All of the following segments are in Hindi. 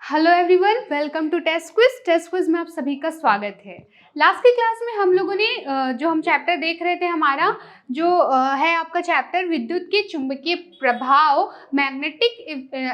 Hello everyone, welcome to test quiz. Test quiz में आप सभी का स्वागत है। लास्ट की क्लास में हम लोगों ने जो हम चैप्टर देख रहे थे, हमारा जो है आपका चैप्टर विद्युत के चुंबकीय प्रभाव, मैग्नेटिक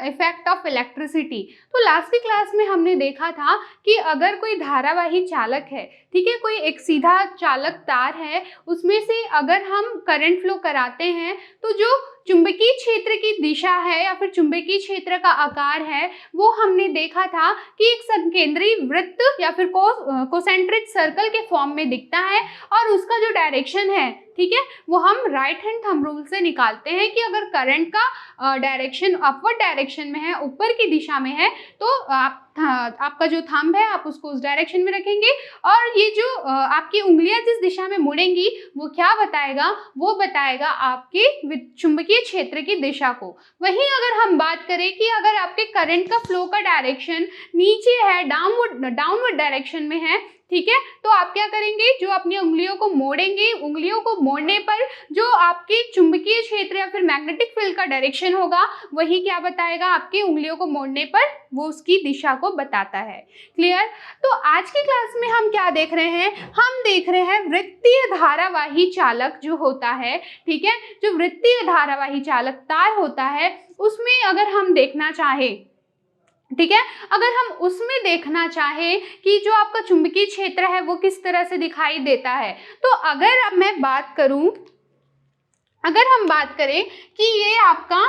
इफेक्ट ऑफ इलेक्ट्रिसिटी। तो लास्ट की क्लास में हमने देखा था कि अगर कोई धारावाही चालक है, ठीक है, कोई एक सीधा चालक तार है, उसमें से अगर हम करंट फ्लो कराते हैं तो जो चुंबकीय क्षेत्र की दिशा है या फिर चुंबकीय क्षेत्र का आकार है, वो हमने देखा था कि एक संकेंद्रीय वृत्त या फिर कोसेंट्रिक सर्कल के फॉर्म में दिखता है और उसका जो डायरेक्शन है, ठीक है, वो हम राइट हैंड थंब रूल से निकालते हैं कि अगर करंट का डायरेक्शन अपवर्ड डायरेक्शन में है, ऊपर की दिशा में है, तो आपका जो थंब है आप उसको उस डायरेक्शन में रखेंगे और ये जो आपकी उंगलियां जिस दिशा में मुड़ेंगी वो क्या बताएगा, वो बताएगा आपके चुंबकीय क्षेत्र की दिशा को। वहीं अगर हम बात करें कि अगर आपके करंट का फ्लो का डायरेक्शन नीचे है, डाउनवर्ड डायरेक्शन में है, ठीक है, तो आप क्या करेंगे, जो अपनी उंगलियों को मोड़ेंगे, उंगलियों को मोड़ने पर जो आपके चुंबकीय क्षेत्र या फिर मैग्नेटिक फील्ड का डायरेक्शन होगा वही क्या बताएगा, आपकी उंगलियों को मोड़ने पर वो उसकी दिशा को बताता है। क्लियर? तो आज की क्लास में हम क्या देख रहे हैं, हम देख रहे हैं वृत्तीय धारावाही चालक जो होता है, ठीक है, जो वृत्तीय धारावाही चालक तार होता है, उसमें अगर हम देखना चाहें, ठीक है, अगर हम उसमें देखना चाहें कि जो आपका चुंबकीय क्षेत्र है वो किस तरह से दिखाई देता है, तो अगर अब मैं बात करूं, अगर हम बात करें कि ये आपका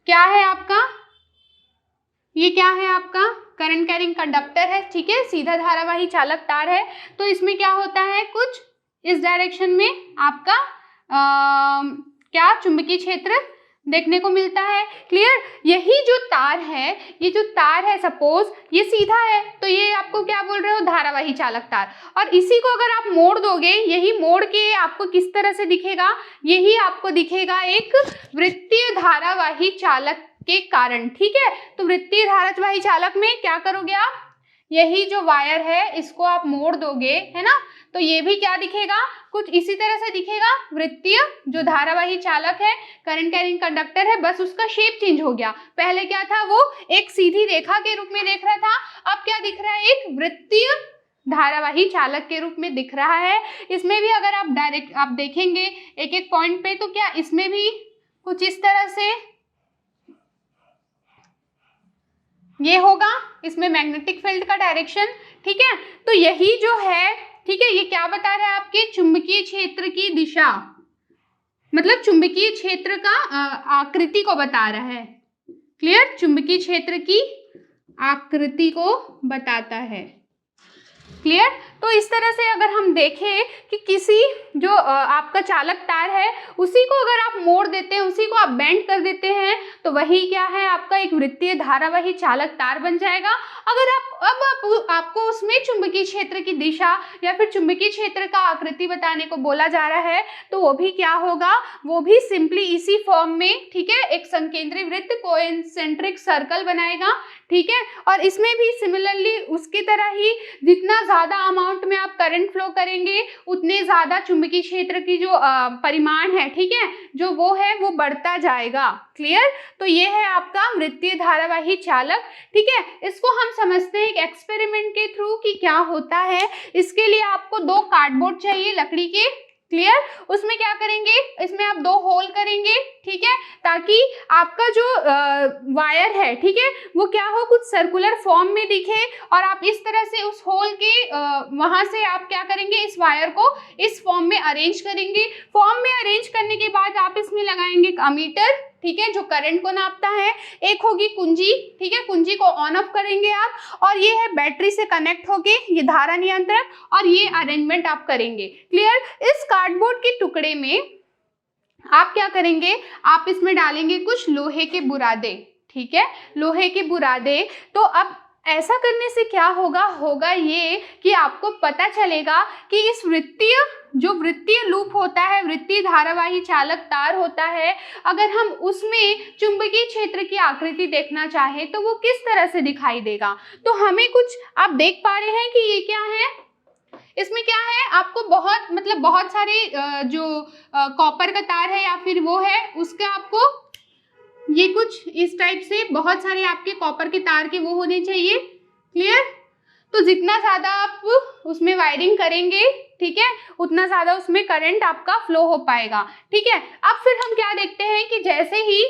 क्या है, आपका ये क्या है, आपका करंट कैरिंग कंडक्टर है, ठीक है, सीधा धारावाही चालक तार है। तो इसमें क्या होता है, कुछ इस डायरेक्शन में आपका क्या चुंबकीय क्षेत्र देखने को मिलता है। क्लियर? यही जो तार है, ये जो तार है, सपोज ये सीधा है तो ये आपको क्या बोल रहे हो, धारावाही चालक तार। और इसी को अगर आप मोड़ दोगे, यही मोड़ के आपको किस तरह से दिखेगा, यही आपको दिखेगा एक वृत्तीय धारावाही चालक के कारण, ठीक है। तो वृत्तीय धारावाही चालक में क्या करोगे आप, यही जो वायर है इसको आप मोड़ दोगे, है ना, तो ये भी क्या दिखेगा, कुछ इसी तरह से दिखेगा। वृत्तीय जो धारावाही चालक है, करंट कैरिंग कंडक्टर है, बस उसका शेप चेंज हो गया। पहले क्या था, वो एक सीधी रेखा के रूप में देख रहा था, अब क्या दिख रहा है, एक वृत्तीय धारावाही चालक के रूप में दिख रहा है। इसमें भी अगर आप देखेंगे एक एक पॉइंट पे, तो क्या इसमें भी कुछ इस तरह से ये होगा, इसमें मैग्नेटिक फील्ड का डायरेक्शन, ठीक है। तो यही जो है, ठीक है, ये क्या बता रहा है, आपके चुंबकीय क्षेत्र की दिशा, मतलब चुंबकीय क्षेत्र का आकृति को बता रहा है। क्लियर? चुंबकीय क्षेत्र की आकृति को बताता है। क्लियर? तो इस तरह से अगर हम देखें कि किसी जो आपका चालक तार है, उसी को अगर आप मोड़ देते हैं, उसी को आप बेंड कर देते हैं, तो वही क्या है, आपका एक वृत्तीय धारावाही चालक तार बन जाएगा। अगर आपको उसमें चुंबकीय क्षेत्र की दिशा या फिर चुंबकीय क्षेत्र का आकृति बताने को बोला जा रहा है, तो वो भी क्या होगा, वो भी सिंपली इसी फॉर्म में, ठीक है, एक संकेंद्रीय वृत्त कोएंसेंट्रिक सर्कल बनाएगा, ठीक है। और इसमें भी सिमिलरली उसकी तरह ही जितना ज्यादा अमाउंट में आप करंट फ्लो करेंगे, उतने ज्यादा चुंबकीय क्षेत्र की जो परिमाण है, ठीक है, जो वो है वो बढ़ता जाएगा। क्लियर? तो ये है आपका वृत्तीय धारावाही चालक, ठीक है। इसको हम समझते हैं एक एक्सपेरिमेंट के थ्रू कि क्या होता है। इसके लिए आपको 2 कार्डबोर्ड चाहिए लकड़ी के। क्लियर? उसमें क्या करेंगे, इसमें आप 2 होल करेंगे, ठीक है, ताकि आपका जो वायर है, ठीक है, वो क्या हो, कुछ सर्कुलर फॉर्म में दिखे। और आप इस तरह से उस होल के वहां से आप क्या करेंगे, इस वायर को इस फॉर्म में अरेंज करेंगे। फॉर्म में अरेंज करने के बाद आप इसमें लगाएंगे एक अमीटर, ठीक है, जो करंट को नापता है। एक होगी कुंजी, ठीक है, कुंजी को ऑन ऑफ करेंगे आप, और ये है बैटरी से कनेक्ट होके ये धारा नियंत्रक, और ये अरेंजमेंट आप करेंगे। क्लियर? इस कार्डबोर्ड के टुकड़े में आप क्या करेंगे, आप इसमें डालेंगे कुछ लोहे के बुरादे, ठीक है, लोहे के बुरादे। तो अब ऐसा करने से क्या होगा ये कि आपको पता चलेगा कि इस वृत्तीय लूप होता है, वृत्तीय धारावाही चालक तार होता है, अगर हम उसमें चुंबकीय क्षेत्र की आकृति देखना चाहें तो वो किस तरह से दिखाई देगा। तो हमें कुछ आप देख पा रहे हैं कि ये क्या है, इसमें क्या है, आपको बहुत सारे जो कॉपर का तार है या फिर वो है, उसका आपको ये कुछ इस टाइप से बहुत सारे आपके कॉपर के तार के वो होने चाहिए। क्लियर? तो जितना ज़्यादा आप उसमें वायरिंग करेंगे, ठीक है, उतना ज़्यादा उसमें करंट आपका फ्लो हो पाएगा। ठीक है, अब फिर हम क्या देखते हैं कि जैसे ही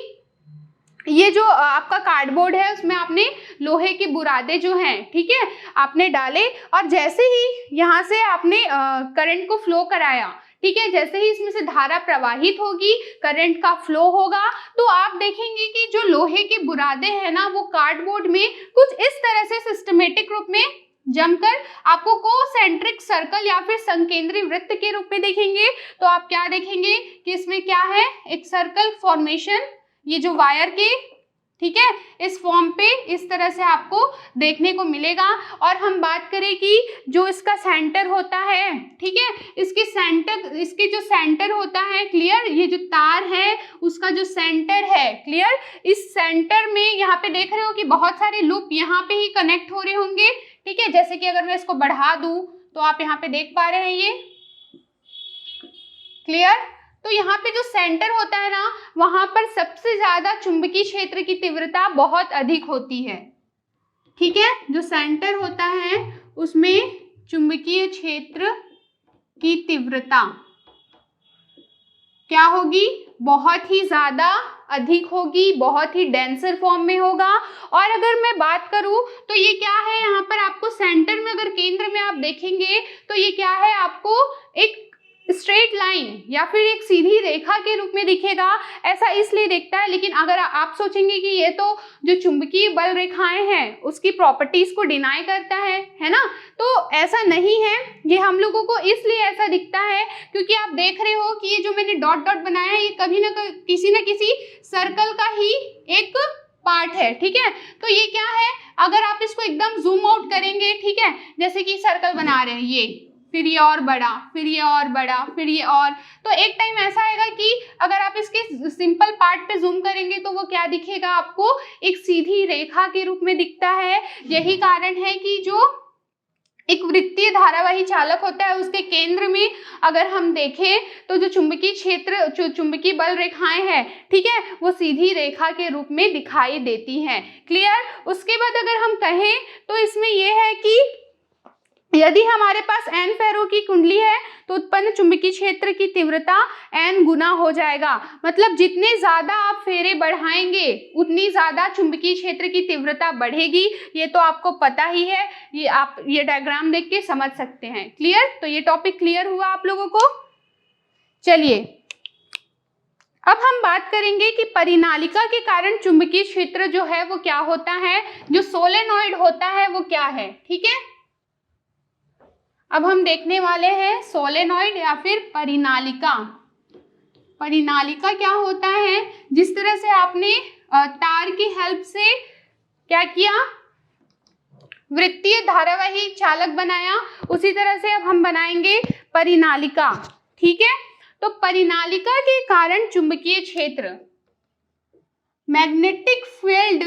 ये जो आपका कार्डबोर्ड है उसमें आपने लोहे के बुरादे जो हैं, ठीक है, आपने डाले और जैसे ही यहाँ से आपने करंट को फ्लो कराया, ठीक है, जैसे ही इसमें से धारा प्रवाहित होगी, करंट का फ्लो होगा, तो आप देखेंगे कि जो लोहे के बुरादे हैं ना वो कार्डबोर्ड में कुछ इस तरह से सिस्टमेटिक रूप में जमकर आपको कोसेंट्रिक सर्कल या फिर संकेंद्री वृत्त के रूप में देखेंगे। तो आप क्या देखेंगे कि इसमें क्या है, एक सर्कल फॉर्मेशन, ये जो वायर के, ठीक है, इस फॉर्म पे इस तरह से आपको देखने को मिलेगा। और हम बात करें कि जो इसका सेंटर होता है, ठीक है, इसके जो सेंटर होता है, क्लियर, ये जो तार है उसका जो सेंटर है, क्लियर, इस सेंटर में यहाँ पे देख रहे हो कि बहुत सारे लूप यहाँ पे ही कनेक्ट हो रहे होंगे। ठीक है, जैसे कि अगर मैं इसको बढ़ा दूं तो आप यहाँ पे देख पा रहे हैं ये, क्लियर। तो यहाँ पे जो सेंटर होता है ना वहां पर सबसे ज्यादा चुंबकीय क्षेत्र की तीव्रता बहुत अधिक होती है। ठीक है, जो सेंटर होता है उसमें चुंबकीय क्षेत्र की तीव्रता क्या होगी, बहुत ही ज्यादा अधिक होगी, बहुत ही डेंसर फॉर्म में होगा। और अगर मैं बात करूं तो ये क्या है, यहाँ पर आपको सेंटर में अगर केंद्र में आप देखेंगे तो ये क्या है, आपको एक स्ट्रेट लाइन या फिर एक सीधी रेखा के रूप में दिखेगा। ऐसा इसलिए दिखता है, लेकिन अगर आप सोचेंगे कि ये तो जो चुंबकीय बल रेखाएं हैं उसकी प्रॉपर्टीज को डिनाई करता है ना, तो ऐसा नहीं है। ये हम लोगों को इसलिए ऐसा दिखता है क्योंकि आप देख रहे हो कि ये जो मैंने डॉट डॉट बनाया है ये कभी ना किसी सर्कल का ही एक पार्ट है। ठीक है, तो ये क्या है, अगर आप इसको एकदम जूम आउट करेंगे, ठीक है, जैसे कि सर्कल बना रहे हैं ये, फिर ये और बड़ा, फिर ये और बड़ा, फिर ये और, तो एक टाइम ऐसा आएगा कि अगर आप इसके सिंपल पार्ट पे जूम करेंगे तो वो क्या दिखेगा, आपको एक सीधी रेखा के रूप में दिखता है। यही कारण है कि जो एक वृत्तीय धारावाही चालक होता है उसके केंद्र में अगर हम देखें तो जो चुंबकीय क्षेत्र, जो चुंबकीय बल रेखाएं हैं, ठीक है, वो सीधी रेखा के रूप में दिखाई देती हैं। क्लियर? उसके बाद अगर हम कहें तो इसमें यह है कि यदि हमारे पास n फेरो की कुंडली है तो उत्पन्न चुंबकीय क्षेत्र की तीव्रता n गुना हो जाएगा। मतलब जितने ज्यादा आप फेरे बढ़ाएंगे उतनी ज्यादा चुंबकीय क्षेत्र की तीव्रता बढ़ेगी। ये तो आपको पता ही है, ये आप ये डायग्राम देख के समझ सकते हैं। क्लियर? तो ये टॉपिक क्लियर हुआ आप लोगों को। चलिए अब हम बात करेंगे कि परिनालिका के कारण चुंबकीय क्षेत्र जो है वो क्या होता है, जो सोलेनॉइड होता है वो क्या है। ठीक है, अब हम देखने वाले हैं सोलेनॉइड या फिर परिनालिका। परिनालिका क्या होता है, जिस तरह से आपने तार की हेल्प से क्या किया, वृत्तीय धारावाही चालक बनाया, उसी तरह से अब हम बनाएंगे परिनालिका। ठीक है, तो परिनालिका के कारण चुंबकीय क्षेत्र, magnetic field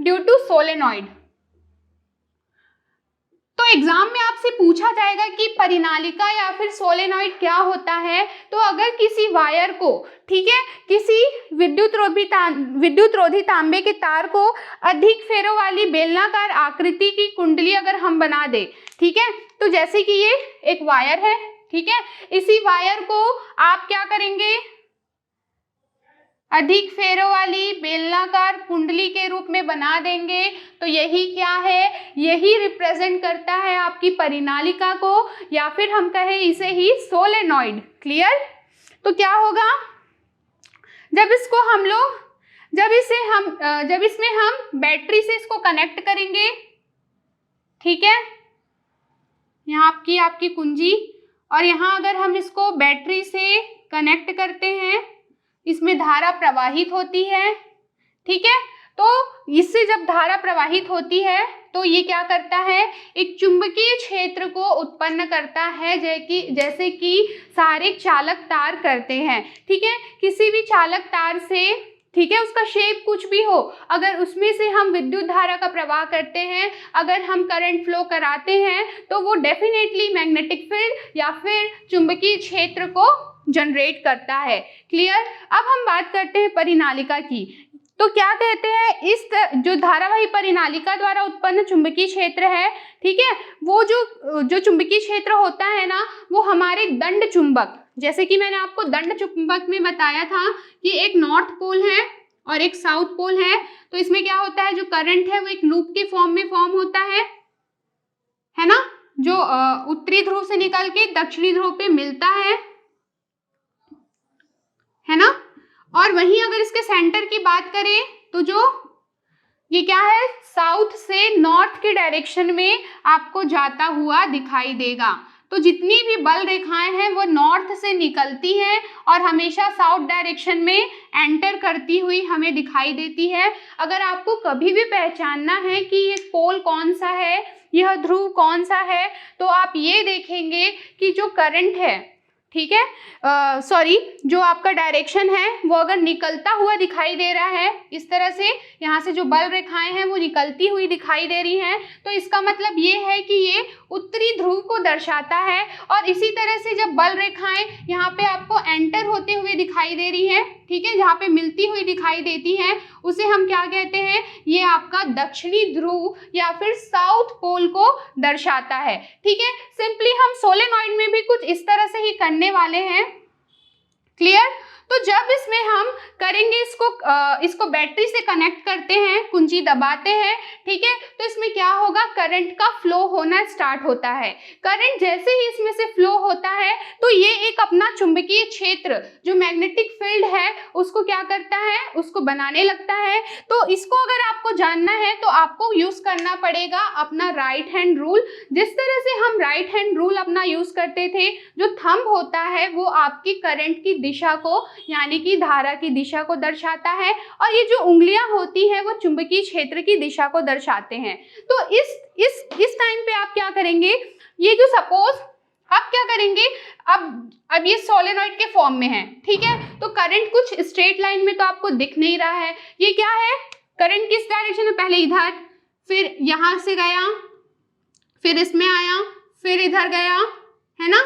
due to solenoid. तो एग्जाम में आपसे पूछा जाएगा कि परिनालिका या फिर सोलेनॉइड क्या होता है। तो अगर किसी वायर को, ठीक है, किसी विद्युत रोधी तांबे के तार को अधिक फेरों वाली बेलनाकार आकृति की कुंडली अगर हम बना दे, ठीक है, तो जैसे कि ये एक वायर है, ठीक है, इसी वायर को आप क्या करेंगे, अधिक फेरों वाली बेलनाकार कुंडली के रूप में बना देंगे। तो यही क्या है, यही रिप्रेजेंट करता है आपकी परिनालिका को, या फिर हम कहें इसे ही सोलेनॉइड। क्लियर? तो क्या होगा, जब इसमें हम बैटरी से इसको कनेक्ट करेंगे, ठीक है, यहाँ आपकी कुंजी, और यहाँ अगर हम इसको बैटरी से कनेक्ट करते हैं, इसमें धारा प्रवाहित होती है। ठीक है, तो इससे जब धारा प्रवाहित होती है तो ये क्या करता है, एक चुंबकीय क्षेत्र को उत्पन्न करता है, जैसे कि सारे चालक तार करते हैं। ठीक है, किसी भी चालक तार से, ठीक है, उसका शेप कुछ भी हो, अगर उसमें से हम विद्युत धारा का प्रवाह करते हैं, अगर हम करंट फ्लो कराते हैं तो वो डेफिनेटली मैग्नेटिक फील्ड या फिर चुंबकीय क्षेत्र को जनरेट करता है। क्लियर। अब हम बात करते हैं परिनालिका की। तो क्या कहते हैं, इस जो धारावाही परिनालिका द्वारा उत्पन्न चुंबकीय क्षेत्र है, ठीक है, वो जो चुंबकीय क्षेत्र होता है ना, वो हमारे दंड चुंबक, जैसे कि मैंने आपको दंड चुंबक में बताया था कि एक नॉर्थ पोल है और एक साउथ पोल है, तो इसमें क्या होता है, जो करंट है वो एक लूप के फॉर्म में फॉर्म होता है ना, जो उत्तरी ध्रुव से निकल के दक्षिणी ध्रुव पे मिलता है ना। और वहीं अगर इसके सेंटर की बात करें तो जो ये क्या है, साउथ से नॉर्थ के डायरेक्शन में आपको जाता हुआ दिखाई देगा। तो जितनी भी बल रेखाएं हैं वो नॉर्थ से निकलती हैं और हमेशा साउथ डायरेक्शन में एंटर करती हुई हमें दिखाई देती है। अगर आपको कभी भी पहचानना है कि ये पोल कौन सा है, यह ध्रुव कौन सा है, तो आप ये देखेंगे कि जो करंट है, ठीक है, सॉरी, जो आपका डायरेक्शन है वो अगर निकलता हुआ दिखाई दे रहा है, इस तरह से यहाँ से जो बल रेखाएं हैं वो निकलती हुई दिखाई दे रही हैं, तो इसका मतलब ये है कि ये उत्तरी ध्रुव को दर्शाता है। और इसी तरह से जब बल रेखाएं यहाँ पे आपको एंटर होते हुए दिखाई दे रही हैं, ठीक है, जहाँ पे मिलती हुई दिखाई देती हैं, उसे हम क्या कहते हैं, ये आपका दक्षिणी ध्रुव या फिर साउथ पोल को दर्शाता है। ठीक है, सिंपली हम सोलेनॉइड में भी कुछ इस तरह से ही करने वाले हैं। क्लियर। तो जब इसमें हम करेंगे, इसको बैटरी से कनेक्ट करते हैं, कुंजी दबाते हैं, ठीक है, तो इसमें क्या होगा, करंट का फ्लो होना स्टार्ट होता है। करंट जैसे ही इसमें से फ्लो होता है तो ये एक अपना चुंबकीय क्षेत्र, जो मैग्नेटिक फील्ड है, उसको क्या करता है, उसको बनाने लगता है। तो इसको अगर आपको जानना है तो आपको यूज करना पड़ेगा अपना राइट हैंड रूल। जिस तरह से हम राइट हैंड रूल अपना यूज करते थे, जो थंब होता है वो आपकी करंट की दिशा को, यानी कि धारा की दिशा को दर्शाता है, और ये जो उंगलियां होती हैं वो चुंबकीय क्षेत्र की दिशा को दर्शाते हैं। तो इस टाइम पे आप क्या करेंगे, ये जो सपोज अब क्या करेंगे, अब ये सोलेनॉइड के फॉर्म में है, ठीक है, तो करंट कुछ स्ट्रेट लाइन में तो आपको दिख नहीं रहा है। ये क्या है, करंट किस डायरेक्शन में, पहले इधर, फिर यहां से गया, फिर इसमें आया, फिर इधर गया, है ना,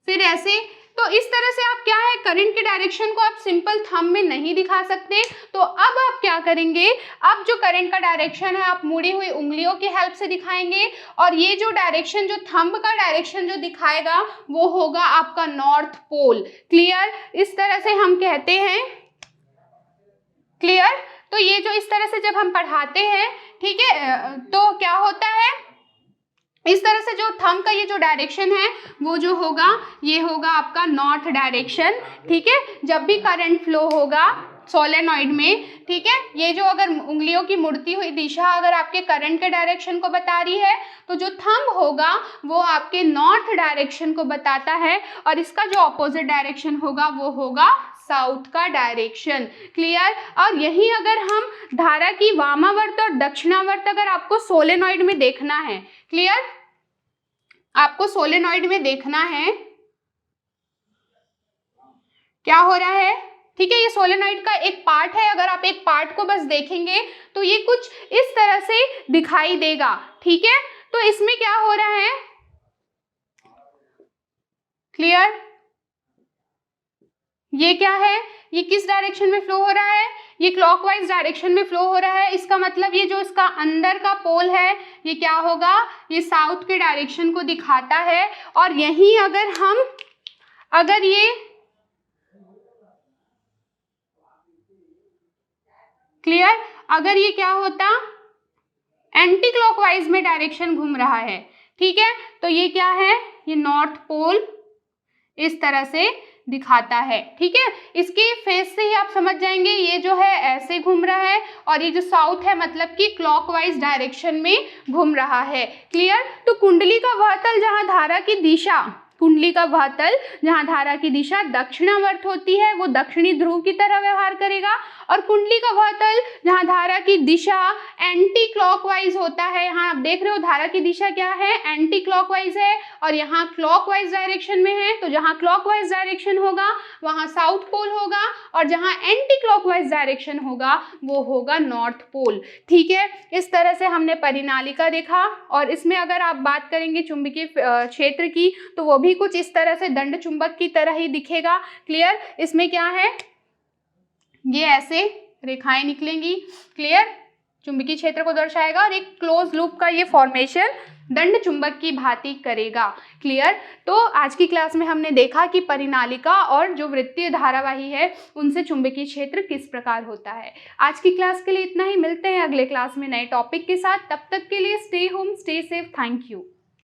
फिर ऐसे। तो इस तरह से आप क्या है, करंट के डायरेक्शन को आप सिंपल थंब में नहीं दिखा सकते। तो अब आप क्या करेंगे, अब जो करंट का डायरेक्शन है आप मुड़ी हुई उंगलियों की हेल्प से दिखाएंगे, और ये जो डायरेक्शन, जो थंब का डायरेक्शन जो दिखाएगा वो होगा आपका नॉर्थ पोल। क्लियर। इस तरह से हम कहते हैं। क्लियर। तो ये जो इस तरह से जब हम पढ़ाते हैं, ठीक है, तो क्या होता है, इस तरह से जो थंब का ये जो डायरेक्शन है वो जो होगा, ये होगा आपका नॉर्थ डायरेक्शन। ठीक है, जब भी करंट फ्लो होगा सोलेनॉइड में, ठीक है, ये जो अगर उंगलियों की मुड़ती हुई दिशा अगर आपके करंट के डायरेक्शन को बता रही है, तो जो थंब होगा वो आपके नॉर्थ डायरेक्शन को बताता है, और इसका जो ऑपोजिट डायरेक्शन होगा वो होगा साउथ का डायरेक्शन। क्लियर। और यही अगर हम धारा की वामावर्त और दक्षिणावर्त अगर आपको सोलेनॉइड में देखना है, क्लियर, आपको सोलेनॉइड में देखना है क्या हो रहा है, ठीक है, ये सोलेनॉइड का एक पार्ट है। अगर आप एक पार्ट को बस देखेंगे तो ये कुछ इस तरह से दिखाई देगा। ठीक है, तो इसमें क्या हो रहा है, क्लियर, ये क्या है, ये किस डायरेक्शन में फ्लो हो रहा है, ये क्लॉकवाइज डायरेक्शन में फ्लो हो रहा है। इसका मतलब ये जो इसका अंदर का पोल है ये क्या होगा, ये साउथ के डायरेक्शन को दिखाता है। और यहीं अगर ये क्लियर, अगर ये क्या होता, एंटी क्लॉकवाइज में डायरेक्शन घूम रहा है, ठीक है, तो ये क्या है, ये नॉर्थ पोल इस तरह से दिखाता है। ठीक है, इसके फेस से ही आप समझ जाएंगे, ये जो है ऐसे घूम रहा है, और ये जो साउथ है मतलब कि क्लॉकवाइज डायरेक्शन में घूम रहा है। क्लियर। तो कुंडली का वह तल जहां धारा की दिशा, कुंडली का वह तल जहां धारा की दिशा दक्षिणावर्त होती है वो दक्षिणी ध्रुव की तरह व्यवहार करेगा, और कुंडली का वह तल जहाँ धारा की दिशा एंटी क्लॉकवाइज होता है, यहाँ आप देख रहे हो धारा की दिशा क्या है, एंटी क्लॉकवाइज है, और यहाँ क्लॉकवाइज डायरेक्शन में है। तो जहाँ क्लॉकवाइज डायरेक्शन होगा वहाँ साउथ पोल होगा, और जहाँ एंटी क्लॉकवाइज डायरेक्शन होगा वो होगा नॉर्थ पोल। ठीक है, इस तरह से हमने परिनालिका देखा। और इसमें अगर आप बात करेंगे चुंबकीय क्षेत्र की तो वो भी कुछ इस तरह से दंड चुंबक की तरह ही दिखेगा। क्लियर, इसमें क्या है, ये ऐसे रेखाएं निकलेंगी। क्लियर, चुंबकीय क्षेत्र को दर्शाएगा और एक क्लोज लूप का ये फॉर्मेशन दंड चुंबक की भांति करेगा। क्लियर, तो आज की क्लास में हमने देखा कि परिनालिका और जो वृत्तीय धारावाही है उनसे चुंबकीय क्षेत्र किस प्रकार होता है। आज की क्लास के लिए इतना ही, मिलते हैं अगले क्लास में नए टॉपिक के साथ। तब तक के लिए stay home, stay safe, thank you.